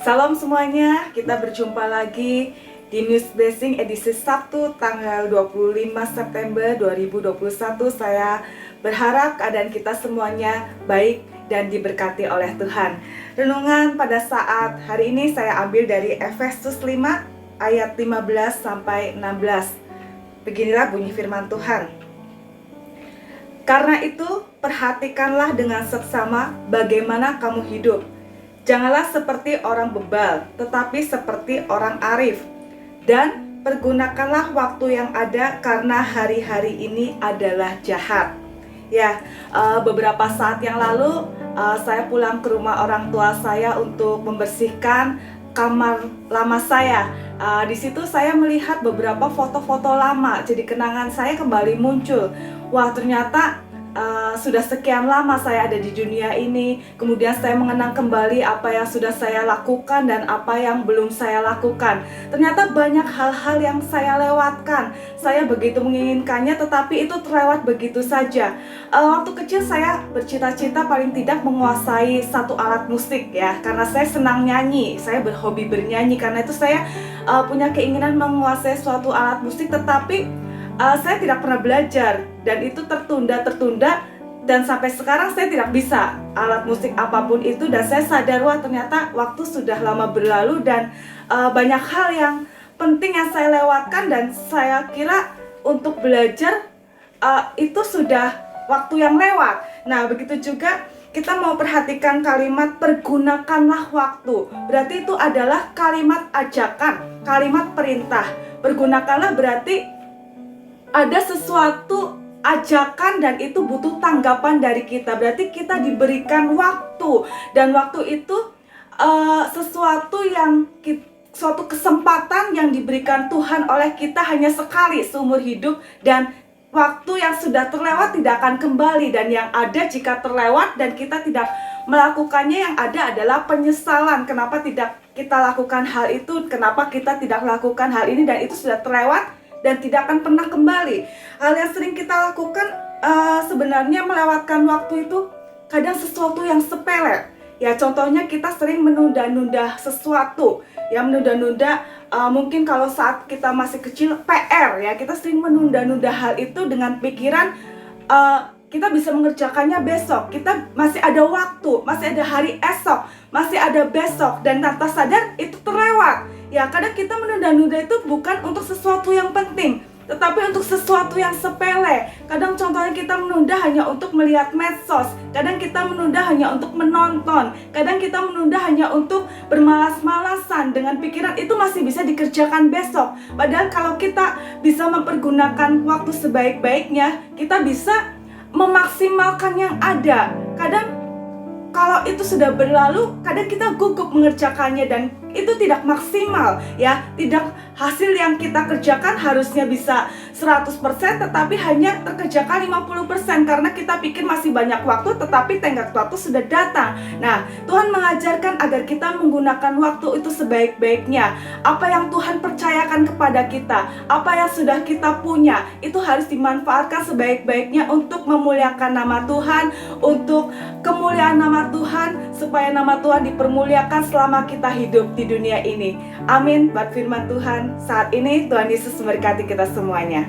Salam semuanya, kita berjumpa lagi di News Blessing edisi Sabtu tanggal 25 September 2021. Saya berharap keadaan kita semuanya baik dan diberkati oleh Tuhan. Renungan pada saat hari ini saya ambil dari Efesus 5 ayat 15 sampai 16. Beginilah bunyi firman Tuhan. Karena itu, perhatikanlah dengan seksama bagaimana kamu hidup. Janganlah seperti orang bebal, tetapi seperti orang arif. Dan pergunakanlah waktu yang ada karena hari-hari ini adalah jahat. Ya, beberapa saat yang lalu saya pulang ke rumah orang tua saya untuk membersihkan kamar lama saya. Di situ saya melihat beberapa foto-foto lama, jadi kenangan saya kembali muncul. Wah, ternyata sudah sekian lama saya ada di dunia ini. Kemudian saya mengenang kembali apa yang sudah saya lakukan dan apa yang belum saya lakukan. Ternyata banyak hal-hal yang saya lewatkan. Saya begitu menginginkannya, tetapi itu terlewat begitu saja. Waktu kecil saya bercita-cita paling tidak menguasai satu alat musik, ya, karena saya senang nyanyi. Saya berhobi bernyanyi, karena itu saya punya keinginan menguasai suatu alat musik, tetapi saya tidak pernah belajar dan itu tertunda dan sampai sekarang saya tidak bisa alat musik apapun itu. Dan saya sadar, wah, ternyata waktu sudah lama berlalu dan banyak hal yang penting yang saya lewatkan, dan saya kira untuk belajar itu sudah waktu yang lewat. Nah, begitu juga kita mau perhatikan kalimat pergunakanlah waktu. Berarti itu adalah kalimat ajakan, kalimat perintah. Pergunakanlah berarti ada sesuatu ajakan dan itu butuh tanggapan dari kita. Berarti kita diberikan waktu, dan waktu itu sesuatu yang suatu kesempatan yang diberikan Tuhan oleh kita hanya sekali seumur hidup, dan waktu yang sudah terlewat tidak akan kembali. Dan yang ada jika terlewat dan kita tidak melakukannya, yang ada adalah penyesalan. Kenapa tidak kita lakukan hal itu? Kenapa kita tidak melakukan hal ini? Dan itu sudah terlewat dan tidak akan pernah kembali. Hal yang sering kita lakukan sebenarnya melewatkan waktu itu kadang sesuatu yang sepele. Ya, contohnya kita sering menunda-nunda sesuatu. Ya, menunda-nunda mungkin kalau saat kita masih kecil PR, ya, kita sering menunda-nunda hal itu dengan pikiran kita bisa mengerjakannya besok. Kita masih ada waktu, masih ada hari esok, masih ada besok, dan tanpa sadar itu terlewat. Ya, kadang kita menunda-nunda itu bukan untuk sesuatu yang penting, tetapi untuk sesuatu yang sepele. Kadang contohnya kita menunda hanya untuk melihat medsos. Kadang kita menunda hanya untuk menonton. Kadang kita menunda hanya untuk bermalas-malasan dengan pikiran itu masih bisa dikerjakan besok. Padahal kalau kita bisa mempergunakan waktu sebaik-baiknya, kita bisa memaksimalkan yang ada. Kadang kalau itu sudah berlalu, kadang kita gugup mengerjakannya dan itu tidak maksimal, ya. Tidak, hasil yang kita kerjakan harusnya bisa 100%, tetapi hanya terkerjakan 50% karena kita pikir masih banyak waktu, tetapi tenggat waktu sudah datang. Nah, Tuhan mengajarkan agar kita menggunakan waktu itu sebaik-baiknya. Apa yang Tuhan percayakan kepada kita, apa yang sudah kita punya, itu harus dimanfaatkan sebaik-baiknya untuk memuliakan nama Tuhan, untuk kemuliaan nama Tuhan, supaya nama Tuhan dipermuliakan selama kita hidup di dunia ini. Amin. Buat firman Tuhan saat ini, Tuhan Yesus memberkati kita semuanya.